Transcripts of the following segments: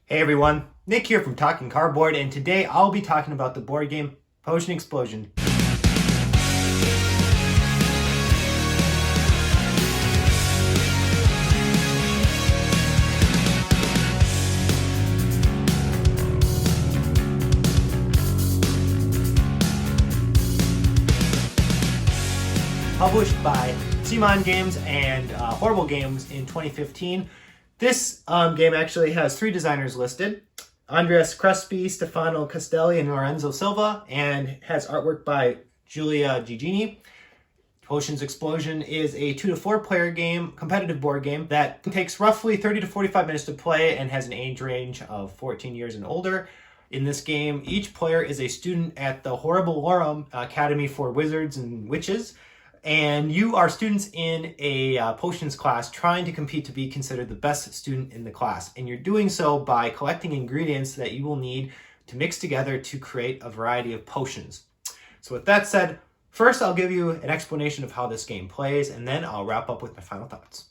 Hey everyone, Nick here from Talking Cardboard, and today I'll be talking about the board game Potion Explosion. Published by CMON Games and Horrible Games in 2015. This game actually has three designers listed: Andreas Crespi, Stefano Castelli, and Lorenzo Silva, and has artwork by Giulia Gigini. Potions Explosion is a 2 to 4 player game, competitive board game that takes roughly 30 to 45 minutes to play and has an age range of 14 years and older. In this game, each player is a student at the Horrible Academy for Wizards and Witches, and you are students in a potions class trying to compete to be considered the best student in the class. And you're doing so by collecting ingredients that you will need to mix together to create a variety of potions. So with that said, first I'll give you an explanation of how this game plays, and then I'll wrap up with my final thoughts.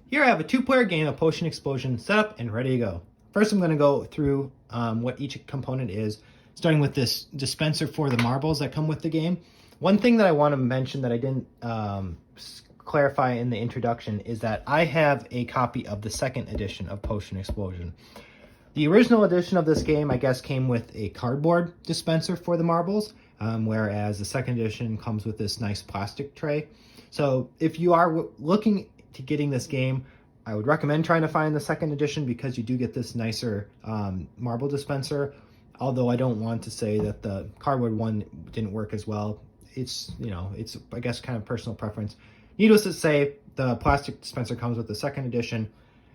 Here I have a 2-player game of Potion Explosion set up and ready to go. First I'm going to go through what each component is, starting with this dispenser for the marbles that come with the game. One thing that I want to mention that I didn't clarify in the introduction is that I have a copy of the second edition of Potion Explosion. The original edition of this game, I guess, came with a cardboard dispenser for the marbles, whereas the second edition comes with this nice plastic tray. So if you are looking to getting this game, I would recommend trying to find the second edition because you do get this nicer marble dispenser, although I don't want to say that the cardboard one didn't work as well. It's, it's, I guess, kind of personal preference. Needless to say, the plastic dispenser comes with the second edition,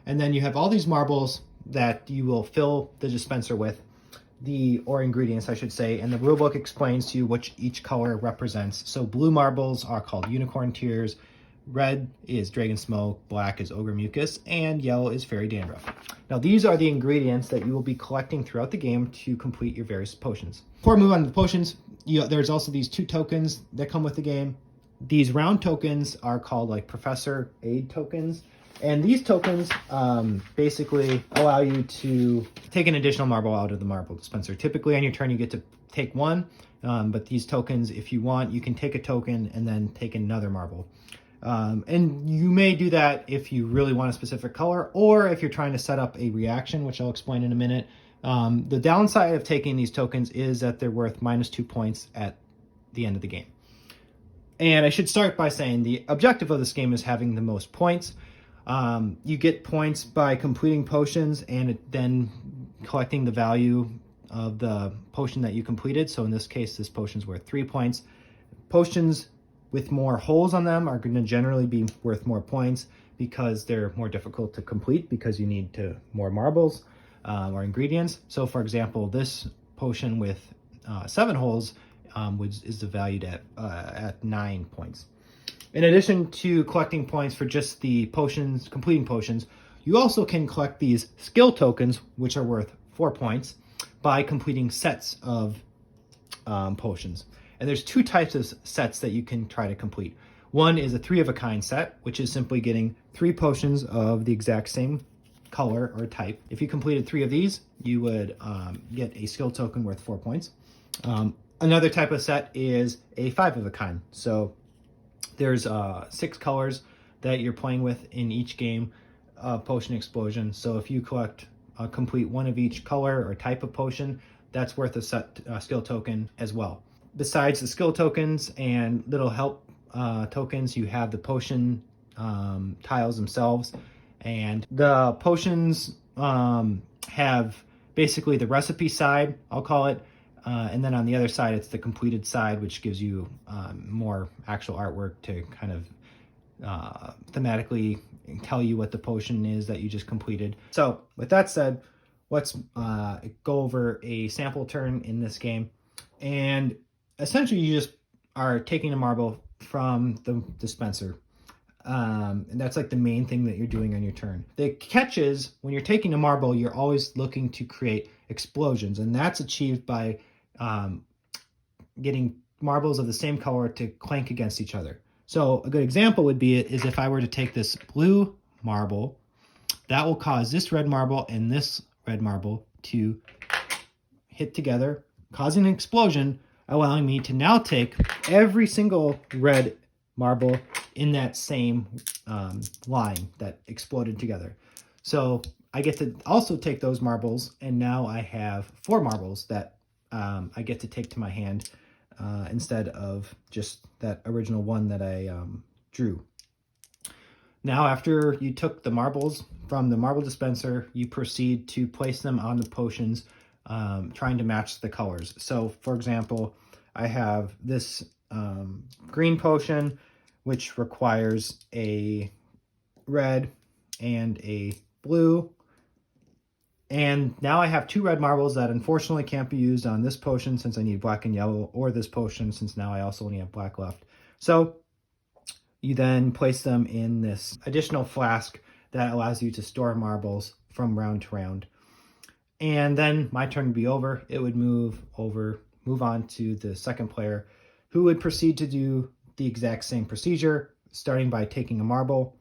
and then you have all these marbles that you will fill the dispenser with, or ingredients, I should say, and the rulebook explains to you which each color represents. So blue marbles are called Unicorn Tears, red is Dragon Smoke, black is Ogre Mucus, and yellow is Fairy Dandruff. Now these are the ingredients that you will be collecting throughout the game to complete your various potions. Before we move on to the potions, there's also these 2 tokens that come with the game. These round tokens are called like Professor Aid tokens. And these tokens basically allow you to take an additional marble out of the marble dispenser. Typically on your turn you get to take one, but these tokens, if you want, you can take a token and then take another marble. And you may do that if you really want a specific color, or if you're trying to set up a reaction, which I'll explain in a minute. The downside of taking these tokens is that they're worth -2 points at the end of the game. And I should start by saying the objective of this game is having the most points. You get points by completing potions and then collecting the value of the potion that you completed. So in this case, this potion's worth 3 points. Potions with more holes on them are going to generally be worth more points because they're more difficult to complete because you need more marbles or ingredients. So for example, this potion with 7 holes is valued at 9 points. In addition to collecting points for just the potions, completing potions, you also can collect these skill tokens, which are worth 4 points, by completing sets of potions. And there's 2 types of sets that you can try to complete. One is a 3-of-a-kind set, which is simply getting 3 potions of the exact same color or type. If you completed 3 of these, you would get a skill token worth 4 points. Another type of set is a 5-of-a-kind. So there's 6 colors that you're playing with in each game of Potion Explosion. So if you complete 1 of each color or type of potion, that's worth a skill token as well. Besides the skill tokens and little help tokens, you have the potion tiles themselves. And the potions have basically the recipe side, I'll call it, and then on the other side, it's the completed side, which gives you more actual artwork to kind of thematically tell you what the potion is that you just completed. So with that said, let's go over a sample turn in this game. And essentially, you just are taking a marble from the dispenser. And that's like the main thing that you're doing on your turn. The catch is, when you're taking a marble, you're always looking to create explosions, and that's achieved by getting marbles of the same color to clank against each other. So a good example would be if I were to take this blue marble, that will cause this red marble and this red marble to hit together, causing an explosion, allowing me to now take every single red marble in that same line that exploded together. So I get to also take those marbles, and now I have 4 marbles that I get to take to my hand instead of just that original one that I drew. Now, after you took the marbles from the marble dispenser, you proceed to place them on the potions, trying to match the colors. So, for example, I have this green potion, which requires a red and a blue. And now I have 2 red marbles that unfortunately can't be used on this potion since I need black and yellow, or this potion since now I also only have black left. So you then place them in this additional flask that allows you to store marbles from round to round. And then my turn would be over. It would move on to the second player, who would proceed to do the exact same procedure, starting by taking a marble.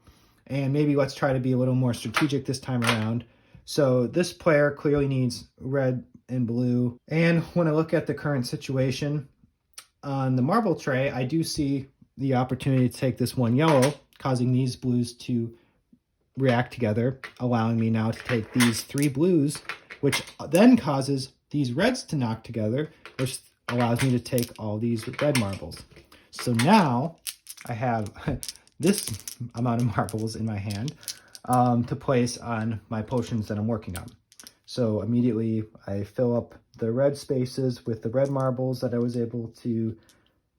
And maybe let's try to be a little more strategic this time around. So this player clearly needs red and blue. And when I look at the current situation on the marble tray, I do see the opportunity to take this one yellow, causing these blues to react together, allowing me now to take these 3 blues, which then causes these reds to knock together, which allows me to take all these red marbles. So now I have this amount of marbles in my hand to place on my potions that I'm working on. So immediately I fill up the red spaces with the red marbles that I was able to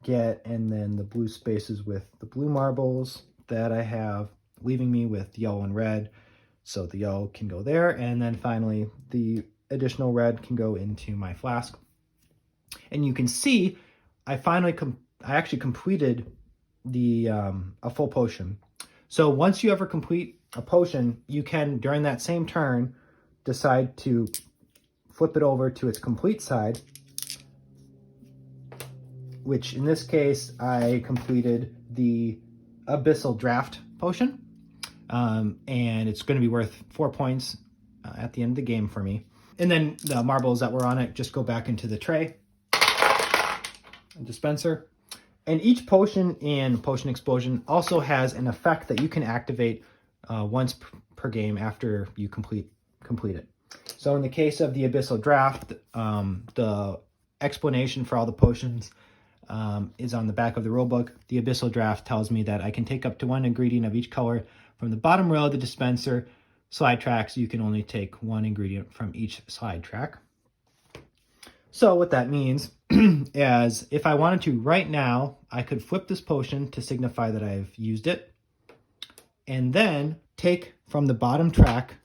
get, and then the blue spaces with the blue marbles that I have, leaving me with yellow and red. So the yellow can go there, and then finally the additional red can go into my flask. And you can see I actually completed the a full potion. So once you ever complete a potion, you can, during that same turn, decide to flip it over to its complete side, which in this case, I completed the Abyssal Draft potion, and it's going to be worth 4 points at the end of the game for me. And then the marbles that were on it just go back into the tray and dispenser. And each potion in Potion Explosion also has an effect that you can activate once per game after you complete it. So in the case of the Abyssal Draft, the explanation for all the potions is on the back of the rulebook. The Abyssal Draft tells me that I can take up to 1 ingredient of each color from the bottom row of the dispenser slide tracks. You can only take 1 ingredient from each slide track. So what that means is if I wanted to right now, I could flip this potion to signify that I've used it, and then take from the bottom track,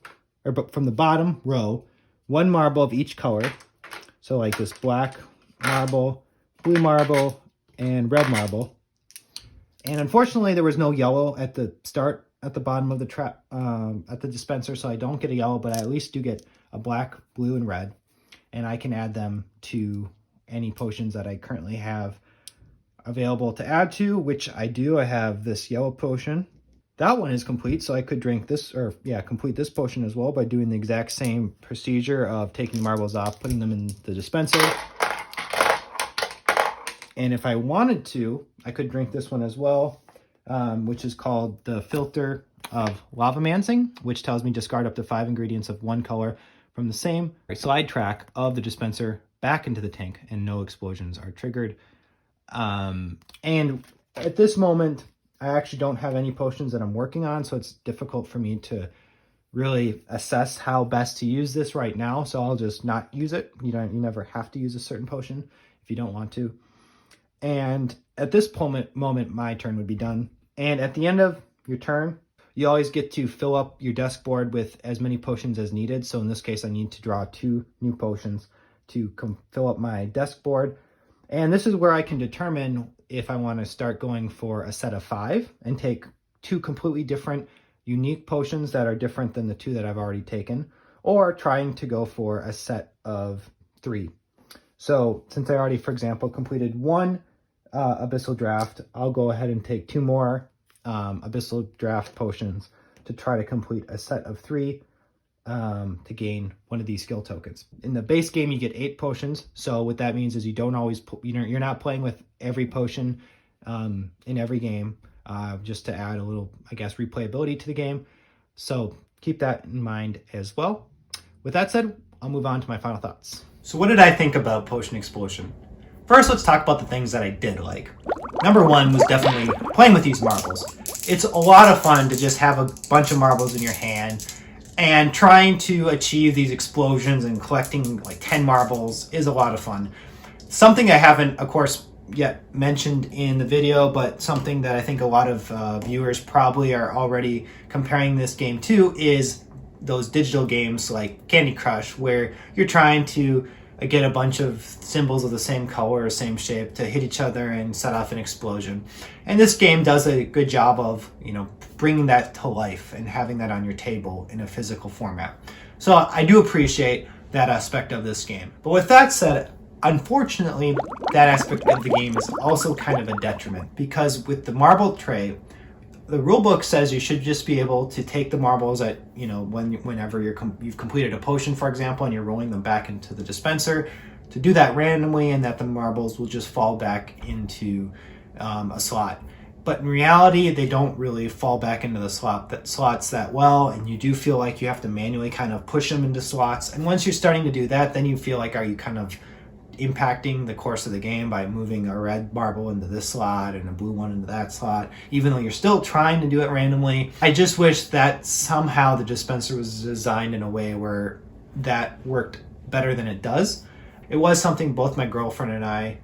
or from the bottom row, 1 marble of each color. So like this black marble, blue marble, and red marble. And unfortunately, there was no yellow at the start, at the bottom of the trap, at the dispenser, so I don't get a yellow, but I at least do get a black, blue, and red. And I can add them to any potions that I currently have available to add to, which I do. I have this yellow potion. That one is complete, so I could drink this, or complete this potion as well by doing the exact same procedure of taking the marbles off, putting them in the dispenser. And if I wanted to, I could drink this one as well, which is called the Filter of Lavamancing, which tells me discard up to 5 ingredients of 1 color from the same slide track of the dispenser back into the tank, and no explosions are triggered. And at this moment, I actually don't have any potions that I'm working on, so it's difficult for me to really assess how best to use this right now. So I'll just not use it. You never have to use a certain potion if you don't want to. And at this moment, my turn would be done. And at the end of your turn, you always get to fill up your desk board with as many potions as needed. So in this case, I need to draw 2 new potions to fill up my desk board. And this is where I can determine if I want to start going for a set of 5 and take 2 completely different, unique potions that are different than the 2 that I've already taken, or trying to go for a set of 3. So since I already, for example, completed 1 Abyssal Draft, I'll go ahead and take 2 more Abyssal Draft potions to try to complete a set of 3 to gain one of these skill tokens. In the base game, you get 8 potions. So what that means is you don't always, you're not playing with every potion in every game, just to add a little, I guess, replayability to the game. So keep that in mind as well. With that said, I'll move on to my final thoughts. So what did I think about Potion Explosion? First, let's talk about the things that I did like. Number one was definitely playing with these marbles. It's a lot of fun to just have a bunch of marbles in your hand, and trying to achieve these explosions and collecting like 10 marbles is a lot of fun. Something I haven't, of course, yet mentioned in the video, but something that I think a lot of viewers probably are already comparing this game to is those digital games like Candy Crush, where you're trying to get a bunch of symbols of the same color or same shape to hit each other and set off an explosion. And this game does a good job of, bringing that to life and having that on your table in a physical format. So I do appreciate that aspect of this game. But with that said, unfortunately, that aspect of the game is also kind of a detriment, because with the marble tray, the rulebook says you should just be able to take the marbles at, whenever you've completed a potion, for example, and you're rolling them back into the dispenser, to do that randomly, and that the marbles will just fall back into a slot. But in reality, they don't really fall back into the slots that well, and you do feel like you have to manually kind of push them into slots. And once you're starting to do that, then you feel like, are you kind of impacting the course of the game by moving a red marble into this slot and a blue one into that slot, even though you're still trying to do it randomly? I just wish that somehow the dispenser was designed in a way where that worked better than it does. It was something both my girlfriend and I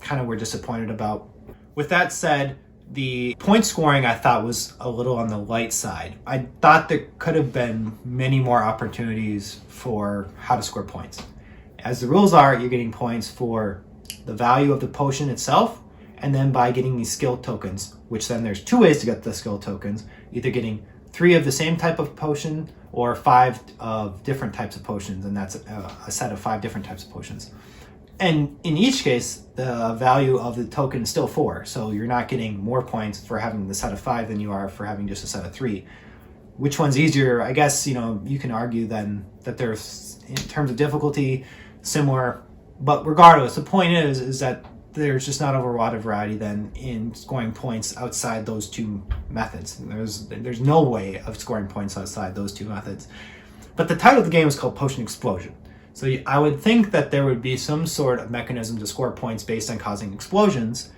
kind of were disappointed about. With that said, the point scoring I thought was a little on the light side. I thought there could have been many more opportunities for how to score points. As the rules are, you're getting points for the value of the potion itself, and then by getting these skill tokens, which then there's 2 ways to get the skill tokens, either getting 3 of the same type of potion or 5 of different types of potions, and that's a set of 5 different types of potions. And in each case, the value of the token is still 4, so you're not getting more points for having the set of 5 than you are for having just a set of 3. Which one's easier? I guess, you can argue then that there's, in terms of difficulty, similar, but regardless, the point is that there's just not a lot of variety then in scoring points outside those 2 methods. There's no way of scoring points outside those 2 methods. But the title of the game is called Potion Explosion. So I would think that there would be some sort of mechanism to score points based on causing explosions,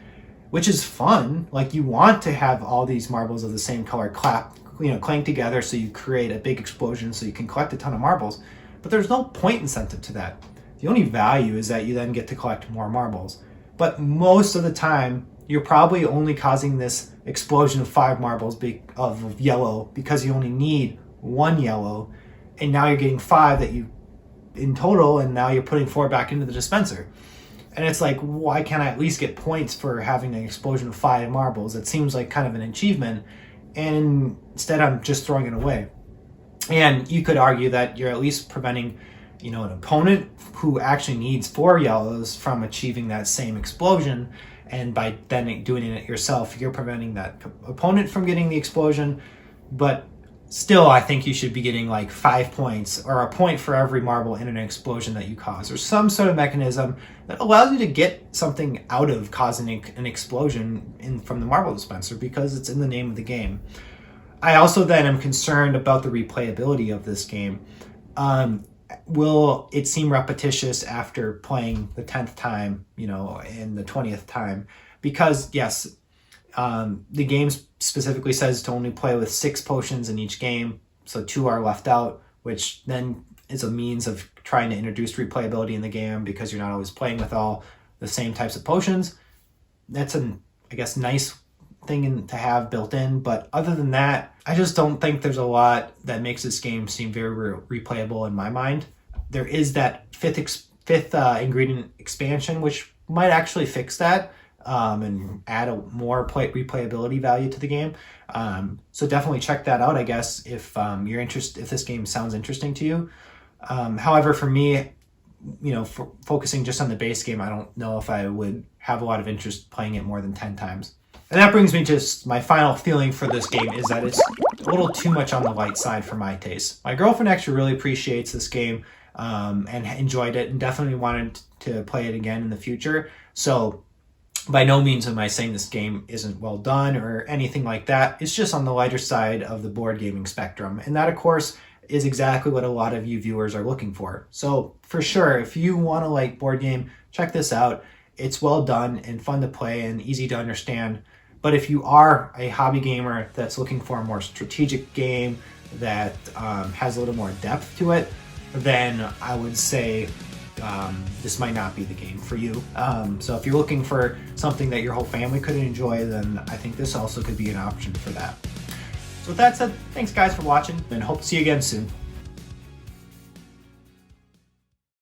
which is fun. Like, you want to have all these marbles of the same color clank together so you create a big explosion so you can collect a ton of marbles. But there's no point incentive to that. The only value is that you then get to collect more marbles. But most of the time, you're probably only causing this explosion of 5 marbles of yellow because you only need 1 yellow, and now you're getting 5 that you in total, and now you're putting 4 back into the dispenser. And it's like, why can't I at least get points for having an explosion of 5 marbles? It seems like kind of an achievement, and instead I'm just throwing it away. And you could argue that you're at least preventing an opponent who actually needs 4 yellows from achieving that same explosion, and by then doing it yourself, you're preventing that opponent from getting the explosion. But still, I think you should be getting like 5 points, or a point for every marble in an explosion that you cause, or some sort of mechanism that allows you to get something out of causing an explosion from the marble dispenser, because it's in the name of the game. I also then am concerned about the replayability of this game. Will it seem repetitious after playing the 10th time, and the 20th time? Because yes, the game specifically says to only play with 6 potions in each game, so 2 are left out, which then is a means of trying to introduce replayability in the game because you're not always playing with all the same types of potions. That's nice thing to have built in, but other than that, I just don't think there's a lot that makes this game seem very replayable in my mind. There is that fifth ingredient expansion, which might actually fix that, and add a more replayability value to the game. So definitely check that out, I guess, if you're interested, if this game sounds interesting to you. However, for me, for focusing just on the base game, I don't know if I would have a lot of interest playing it more than 10 times. And that brings me to my final feeling for this game is that it's a little too much on the light side for my taste. My girlfriend actually really appreciates this game and enjoyed it and definitely wanted to play it again in the future. So by no means am I saying this game isn't well done or anything like that. It's just on the lighter side of the board gaming spectrum. And that, of course, is exactly what a lot of you viewers are looking for. So for sure, if you want to like board game, check this out. It's well done and fun to play and easy to understand. But if you are a hobby gamer that's looking for a more strategic game that has a little more depth to it, then I would say this might not be the game for you. So if you're looking for something that your whole family could enjoy, then I think this also could be an option for that. So with that said, thanks guys for watching and hope to see you again soon.